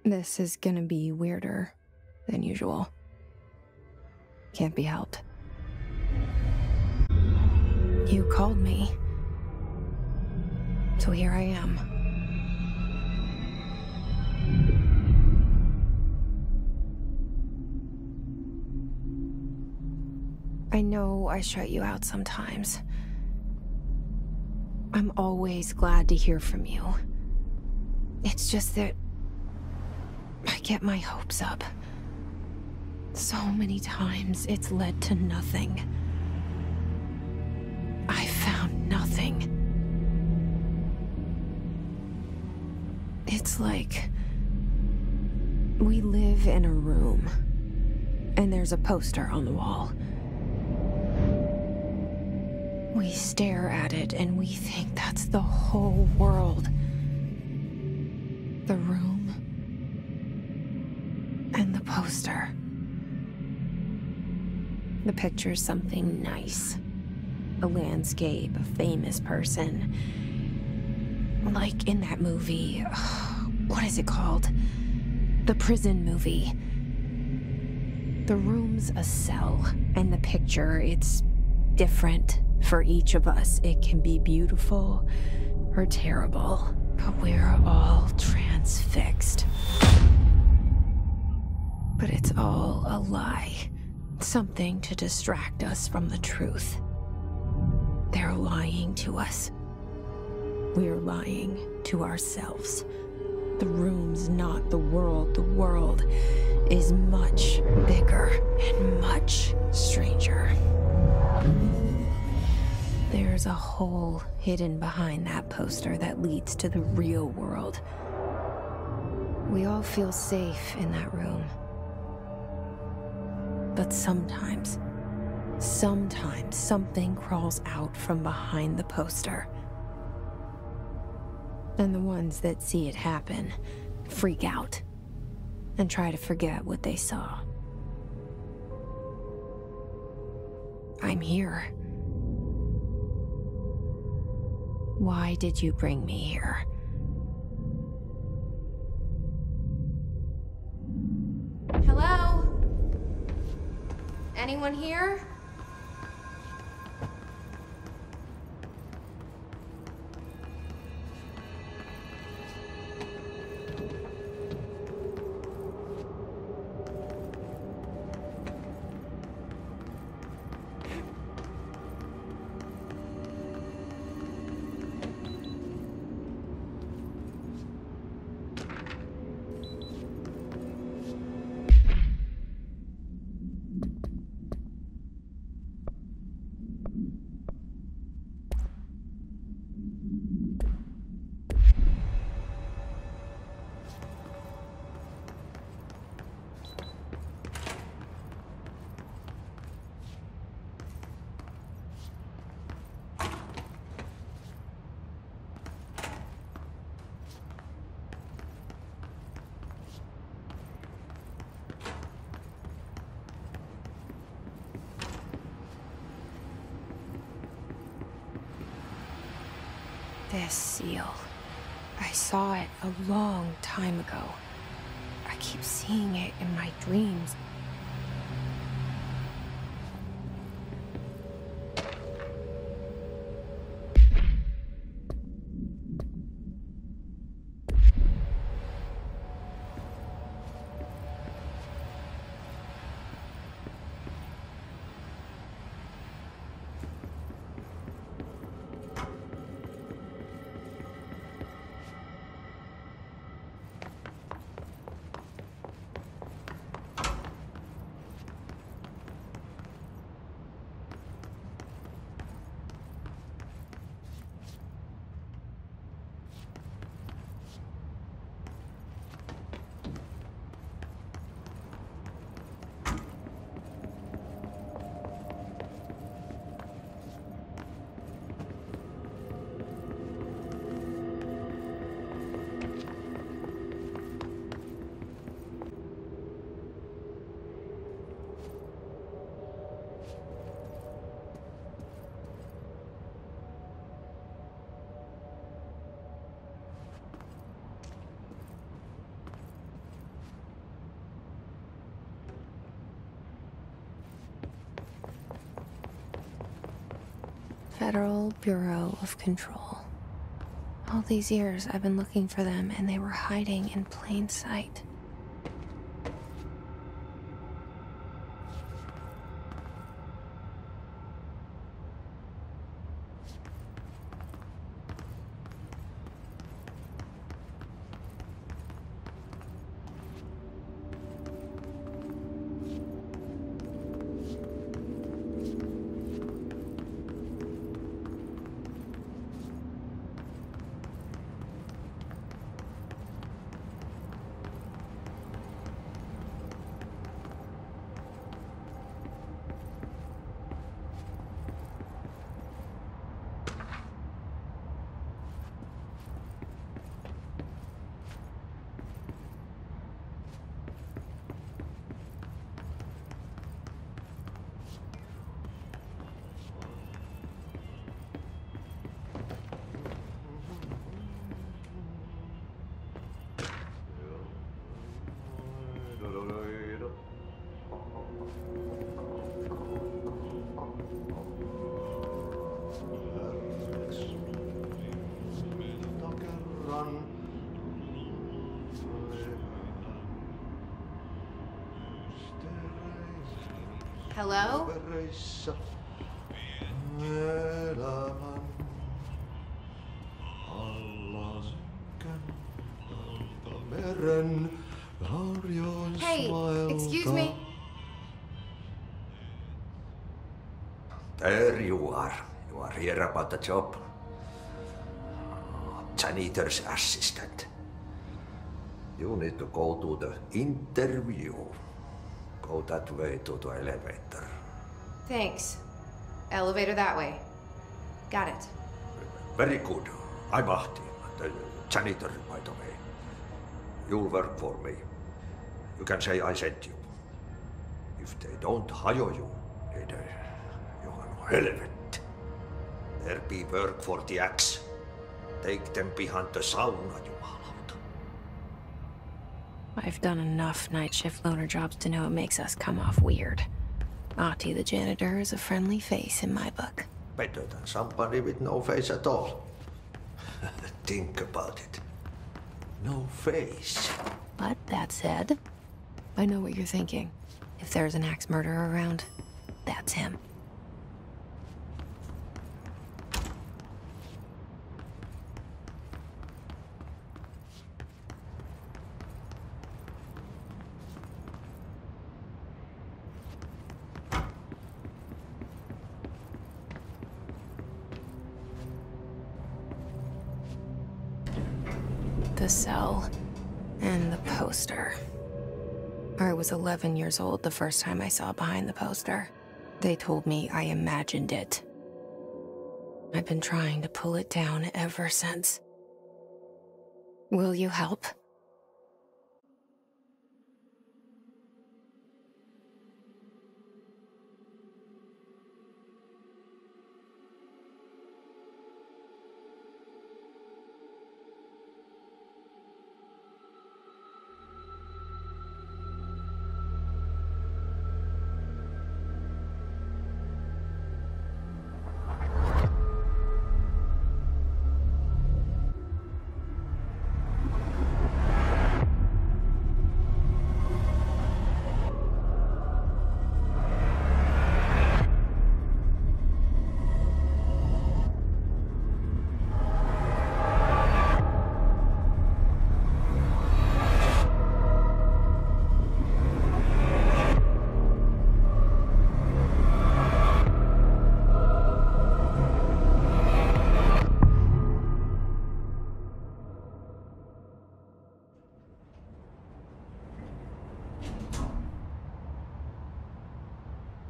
This is gonna be weirder than usual. Can't be helped. You called me. So here I am. I know I shut you out sometimes. I'm always glad to hear from you. It's just that I get my hopes up. So many times it's led to nothing. I found nothing. It's like we live in a room, and there's a poster on the wall. We stare at it and we think that's the whole world. The room and the poster. The picture's something nice. A landscape, a famous person. Like in that movie, what is it called? The prison movie. The room's a cell, and the picture, it's different for each of us. It can be beautiful or terrible, but we're all transfixed. But it's all a lie. Something to distract us from the truth. They're lying to us. We're lying to ourselves. The room's not the world. The world is much bigger and much stranger. There's a hole hidden behind that poster that leads to the real world. We all feel safe in that room. But sometimes something crawls out from behind the poster. And the ones that see it happen freak out and try to forget what they saw. I'm here. Why did you bring me here? Hello? Anyone here? This seal. I saw it a long time ago. I keep seeing it in my dreams. Federal Bureau of Control. All these years I've been looking for them, and they were hiding in plain sight. Hello? Hey, excuse me. There you are. You are here about the job. Janitor's assistant. You need to go to the interview. Go that way to the elevator. Thanks. Elevator that way. Got it. Very good. I'm Ahti, the janitor, by the way. You'll work for me. You can say I sent you. If they don't hire you, then you're on helvet. There be work for the axe. Take them behind the sauna, jumalauta. I've done enough night shift loner jobs to know it makes us come off weird. Ahti the janitor is a friendly face in my book. Better than somebody with no face at all. Think about it. No face. But that said, I know what you're thinking. If there's an axe murderer around, that's him. The cell and the poster. I was 11 years old the first time I saw behind the poster. They told me I imagined it. I've been trying to pull it down ever since. Will you help?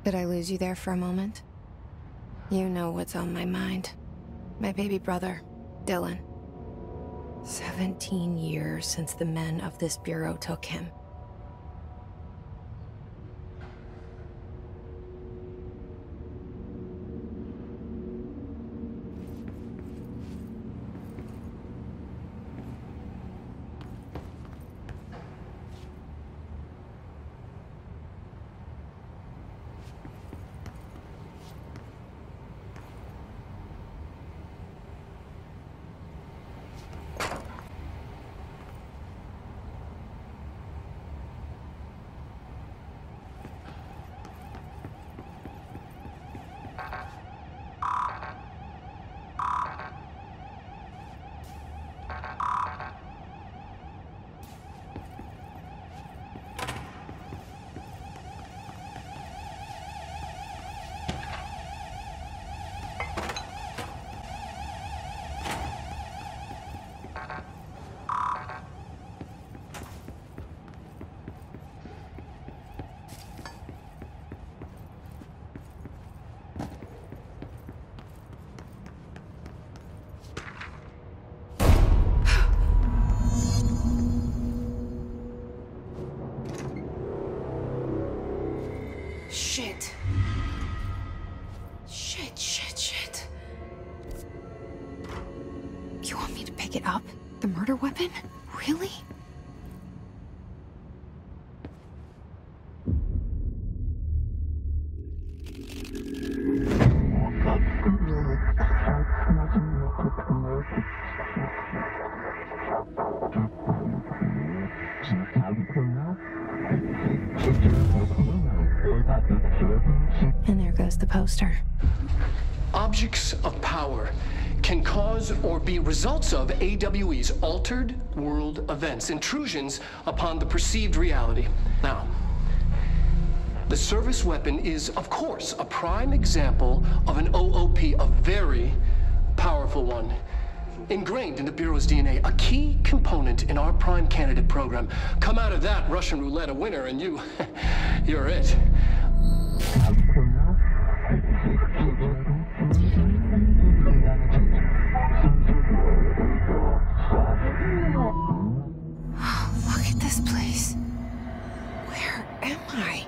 Did I lose you there for a moment? You know what's on my mind. My baby brother, Dylan. 17 years since the men of this bureau took him. Shit. Shit. You want me to pick it up? The murder weapon? Really? And there goes the poster. Objects of power can cause or be results of AWE's altered world events, intrusions upon the perceived reality. Now, the service weapon is, of course, a prime example of an OOP, a very powerful one. Ingrained in the Bureau's DNA, a key component in our prime candidate program. Come out of that Russian roulette a winner and you're it. Look at this place. Where am I?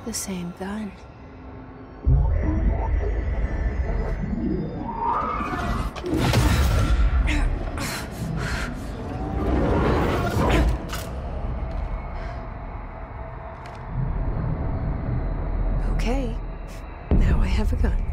The same gun. Okay, now I have a gun.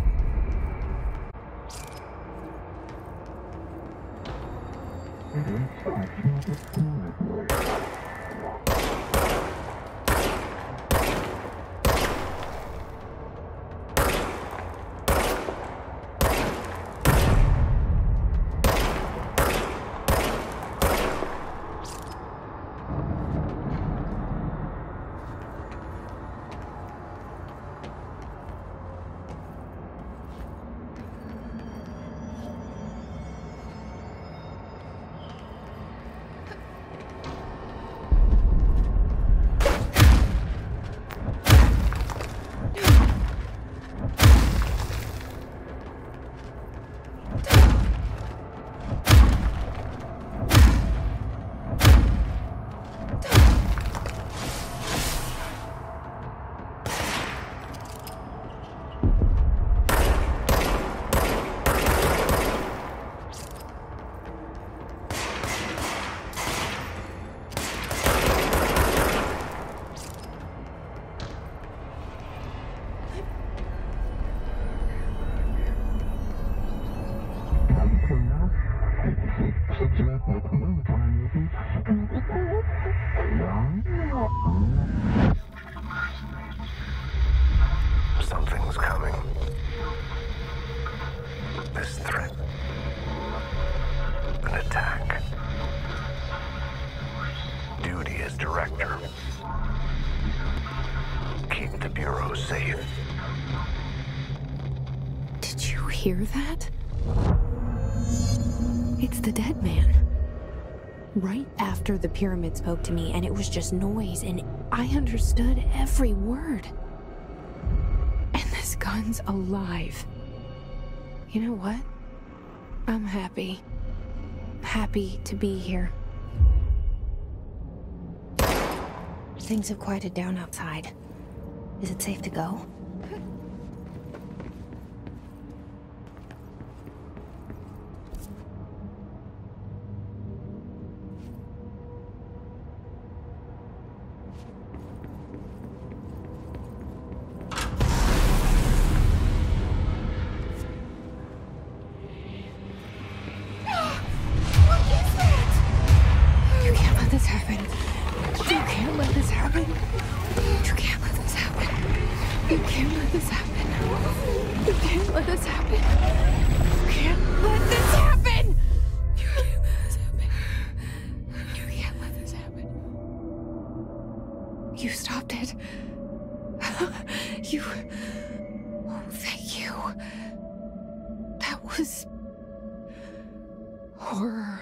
Something's coming. This threat. An attack. Duty as director. Keep the Bureau safe. Did you hear that? It's the dead man. Right after the pyramid spoke to me, and it was just noise, and I understood every word. And this gun's alive. You know what? I'm happy. Happy to be here. Things have quieted down outside. Is it safe to go? Horror.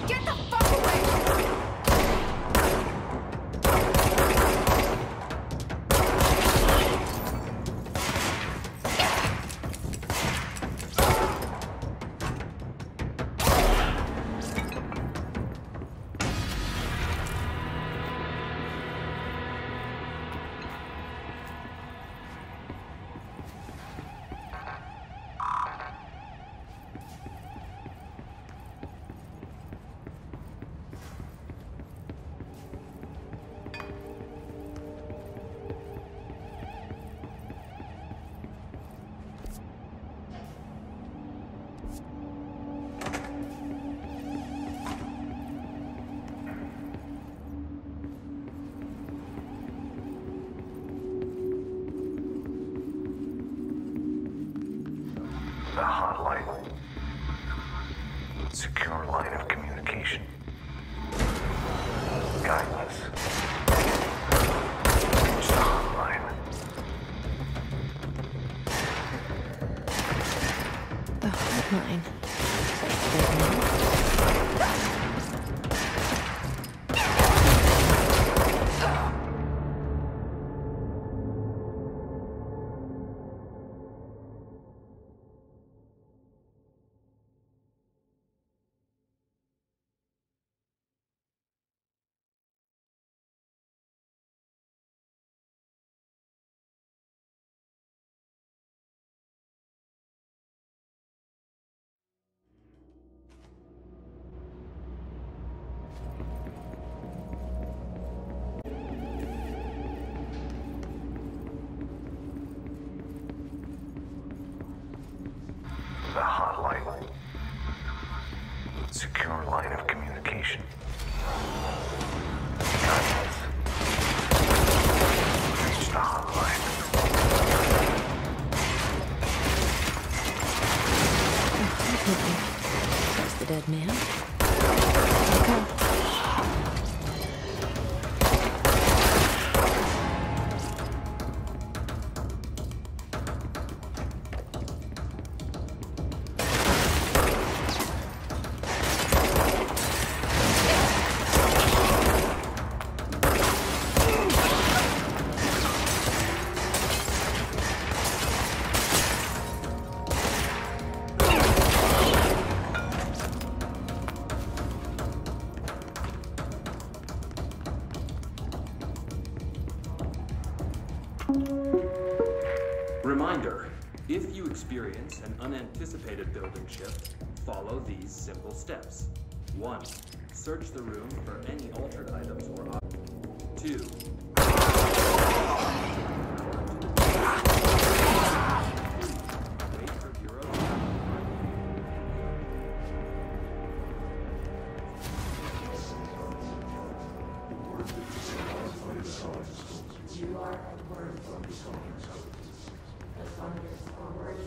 Get the fuck away! The hotline. Secure line of communication. Guidance. Reach the hotline. The hotline. The hotline. Secure line of communication. Guidance. Reach the hotline. There's the dead man. Reminder, if you experience an unanticipated building shift, follow these simple steps. 1. Search the room for any altered items or objects. 2. Wait for Bureau. You are a word from the soul. The thunders are words.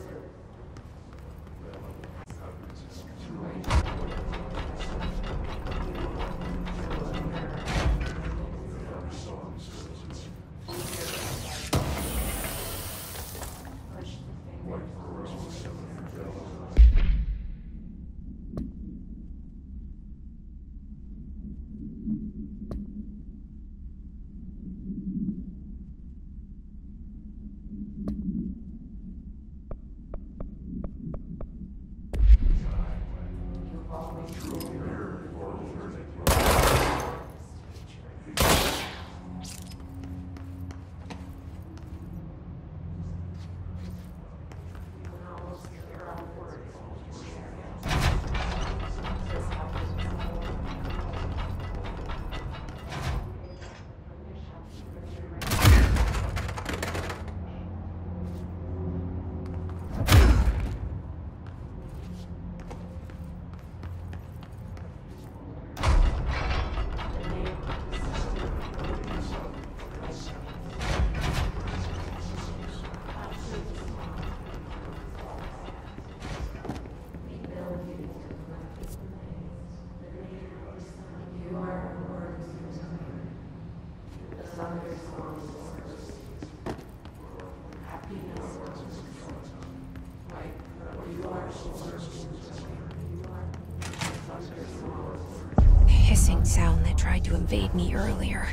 Hissing sound that tried to invade me earlier.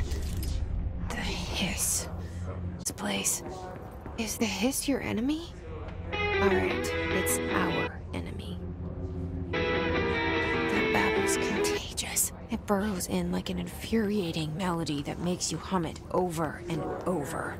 The hiss. This place. Is the hiss your enemy? Alright, it's our enemy. That babble's contagious. It burrows in like an infuriating melody that makes you hum it over and over.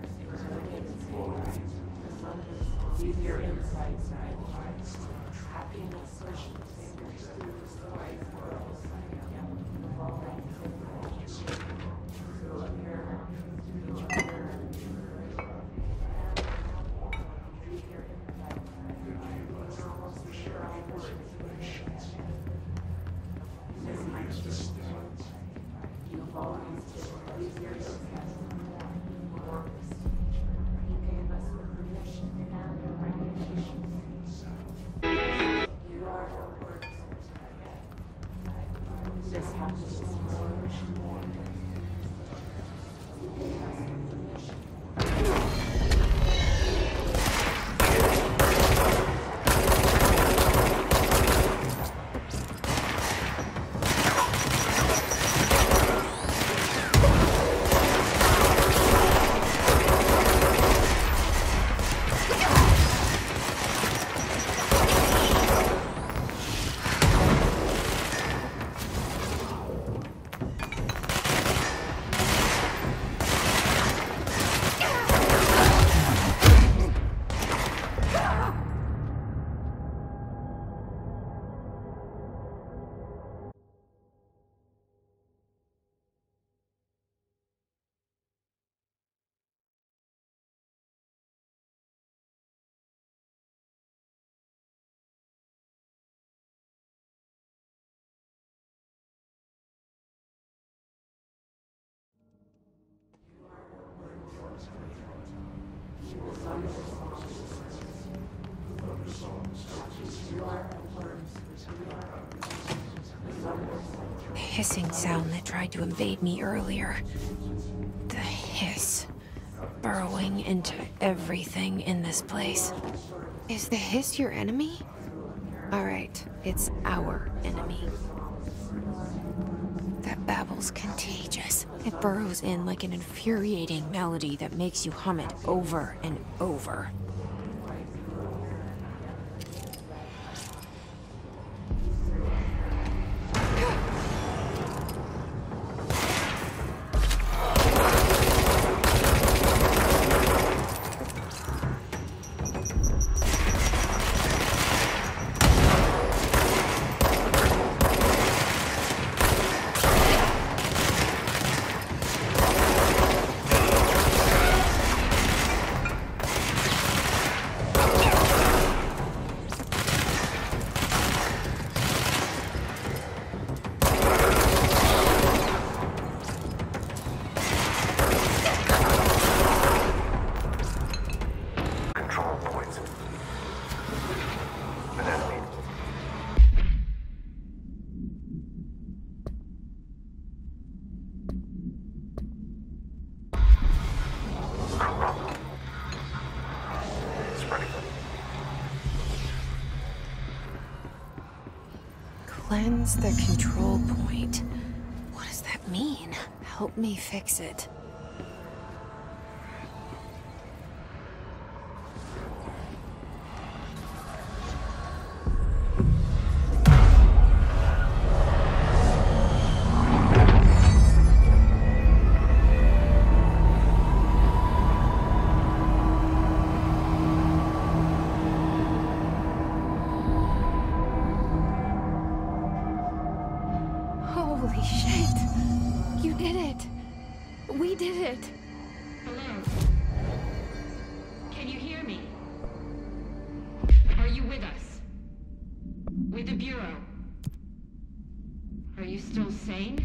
The hissing sound that tried to invade me earlier. The hiss. Burrowing into everything in this place. Is the hiss your enemy? Alright, it's our enemy. That babble's contagious. It burrows in like an infuriating melody that makes you hum it over and over. Cleanse the control point. What does that mean? Help me fix it. Holy shit! You did it! We did it! Hello? Can you hear me? Are you with us? With the Bureau? Are you still sane?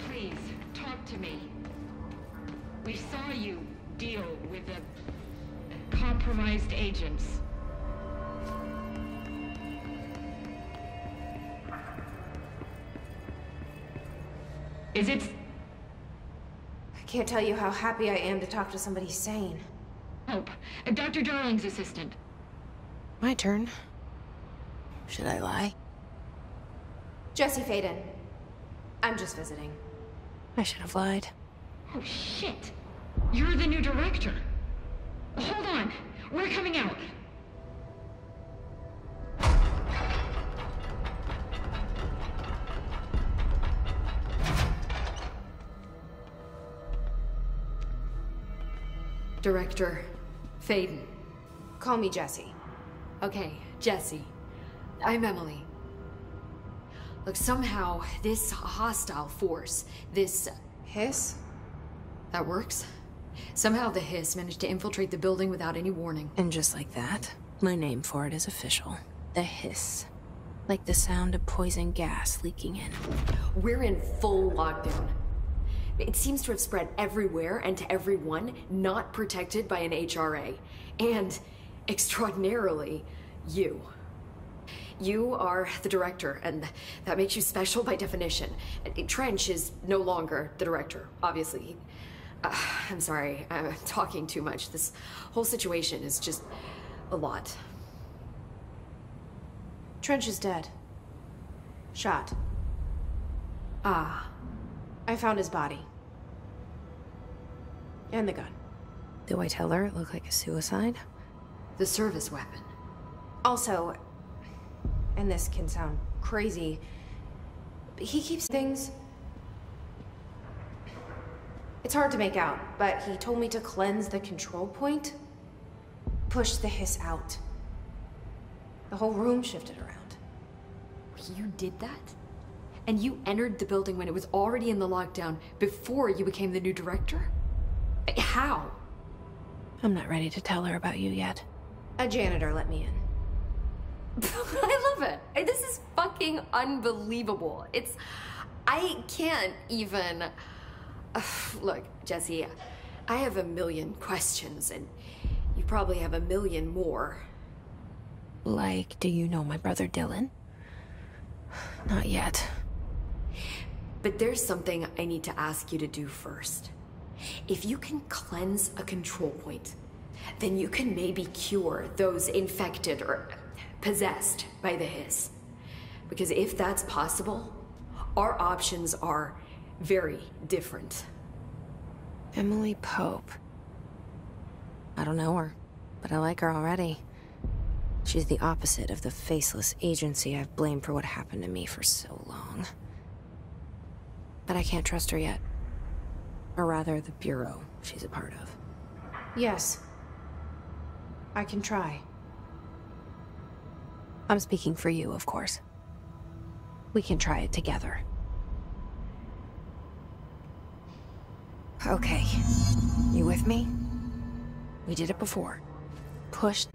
Please, talk to me. We saw you deal with the compromised agents. Is it... I can't tell you how happy I am to talk to somebody sane. Hope, Dr. Darling's assistant. My turn. Should I lie? Jesse Faden. I'm just visiting. I should have lied. Oh, shit. You're the new director. Hold on. We're coming out. Director Faden. Call me Jesse. Okay, Jesse. I'm Emily. Look, somehow this hostile force, this... Hiss? That works? Somehow the hiss managed to infiltrate the building without any warning. And just like that, my name for it is official. The hiss. Like the sound of poison gas leaking in. We're in full lockdown. It seems to have spread everywhere and to everyone not protected by an HRA. And, extraordinarily, you. You are the director, and that makes you special by definition. Trench is no longer the director, obviously. I'm sorry, I'm talking too much. This whole situation is just a lot. Trench is dead. Shot. Ah. I found his body. And the gun. Do I tell her it looked like a suicide? The service weapon. Also, and this can sound crazy, but he keeps things... It's hard to make out, but he told me to cleanse the control point. Push the hiss out. The whole room shifted around. You did that? And you entered the building when it was already in the lockdown before you became the new director? How? I'm not ready to tell her about you yet. A janitor let me in. I love it. This is fucking unbelievable. I can't even... Look, Jesse, I have a million questions, and you probably have a million more. Like, do you know my brother Dylan? Not yet. But there's something I need to ask you to do first. If you can cleanse a control point, then you can maybe cure those infected or possessed by the hiss. Because if that's possible, our options are very different. Emily Pope. I don't know her, but I like her already. She's the opposite of the faceless agency I've blamed for what happened to me for so long. But I can't trust her yet. Or rather, the Bureau she's a part of. Yes. I can try. I'm speaking for you, of course. We can try it together. Okay. You with me? We did it before. Push.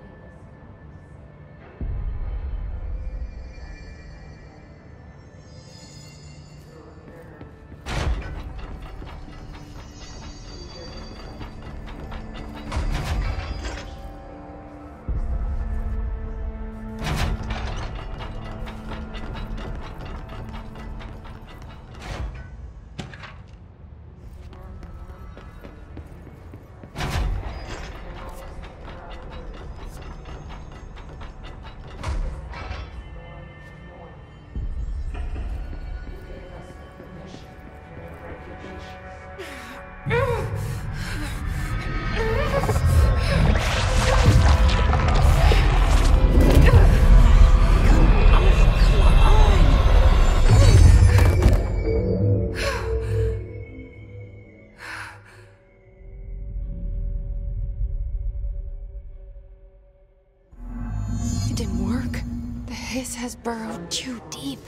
Has burrowed too deep.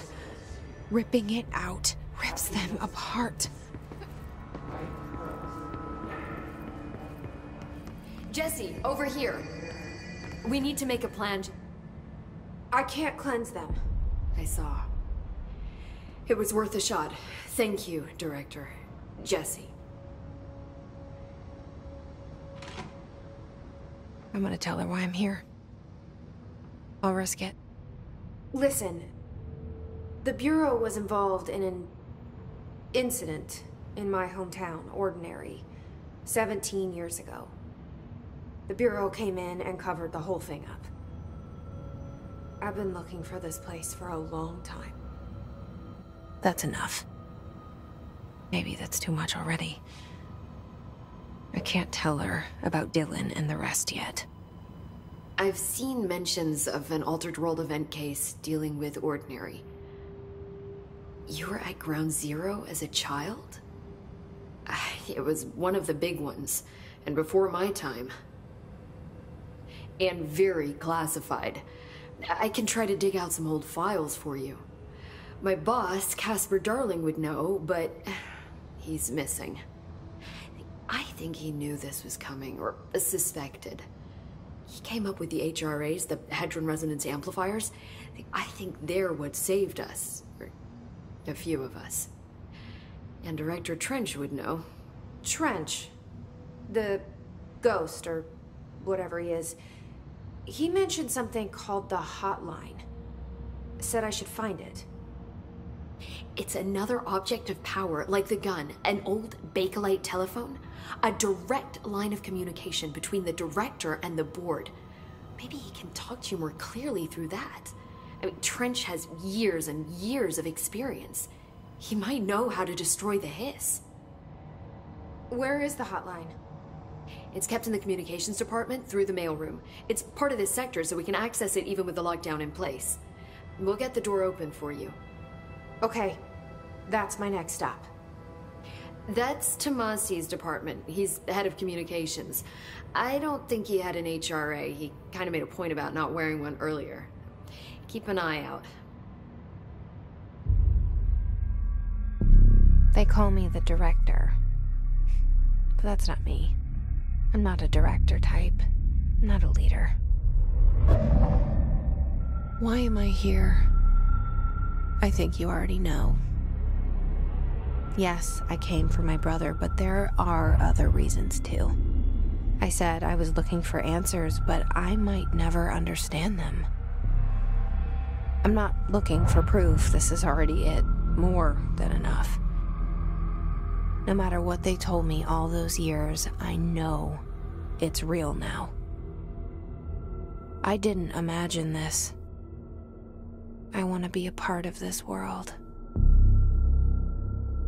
Ripping it out rips them apart. Jesse, over here. We need to make a plan. I can't cleanse them. I saw. It was worth a shot. Thank you, Director. Jesse. I'm gonna tell her why I'm here. I'll risk it. Listen, the Bureau was involved in an incident in my hometown, Ordinary, 17 years ago. The Bureau came in and covered the whole thing up. I've been looking for this place for a long time. That's enough. Maybe that's too much already. I can't tell her about Dylan and the rest yet. I've seen mentions of an Altered World event case dealing with Ordinary. You were at Ground Zero as a child? It was one of the big ones, and before my time. And very classified. I can try to dig out some old files for you. My boss, Casper Darling, would know, but he's missing. I think he knew this was coming, or suspected. He came up with the HRAs, the Hadron Resonance Amplifiers. I think they're what saved us, or a few of us. And Director Trench would know. Trench, the ghost, or whatever he is, he mentioned something called the Hotline. Said I should find it. It's another object of power, like the gun, an old Bakelite telephone. A direct line of communication between the director and the board. Maybe he can talk to you more clearly through that. I mean, Trench has years and years of experience. He might know how to destroy the hiss. Where is the hotline? It's kept in the communications department through the mailroom. It's part of this sector, so we can access it even with the lockdown in place. We'll get the door open for you. Okay, that's my next stop. That's Tomasi's department. He's the head of communications. I don't think he had an HRA. He kind of made a point about not wearing one earlier. Keep an eye out. They call me the director. But that's not me. I'm not a director type. I'm not a leader. Why am I here? I think you already know. Yes, I came for my brother, but there are other reasons too. I said I was looking for answers, but I might never understand them. I'm not looking for proof. This is already it. More than enough. No matter what they told me all those years, I know it's real now. I didn't imagine this. I want to be a part of this world.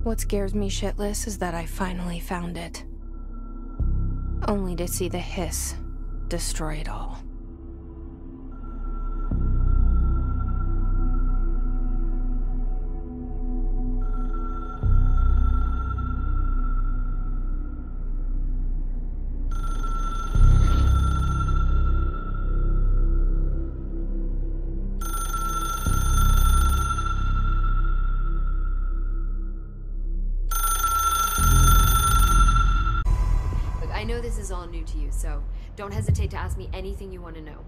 What scares me shitless is that I finally found it. Only to see the hiss destroy it all. I know this is all new to you, so don't hesitate to ask me anything you want to know.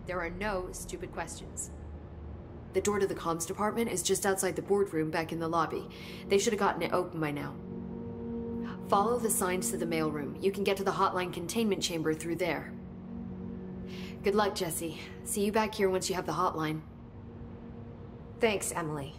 There are no stupid questions. The door to the comms department is just outside the boardroom back in the lobby. They should have gotten it open by now. Follow the signs to the mailroom. You can get to the hotline containment chamber through there. Good luck, Jesse. See you back here once you have the hotline. Thanks, Emily.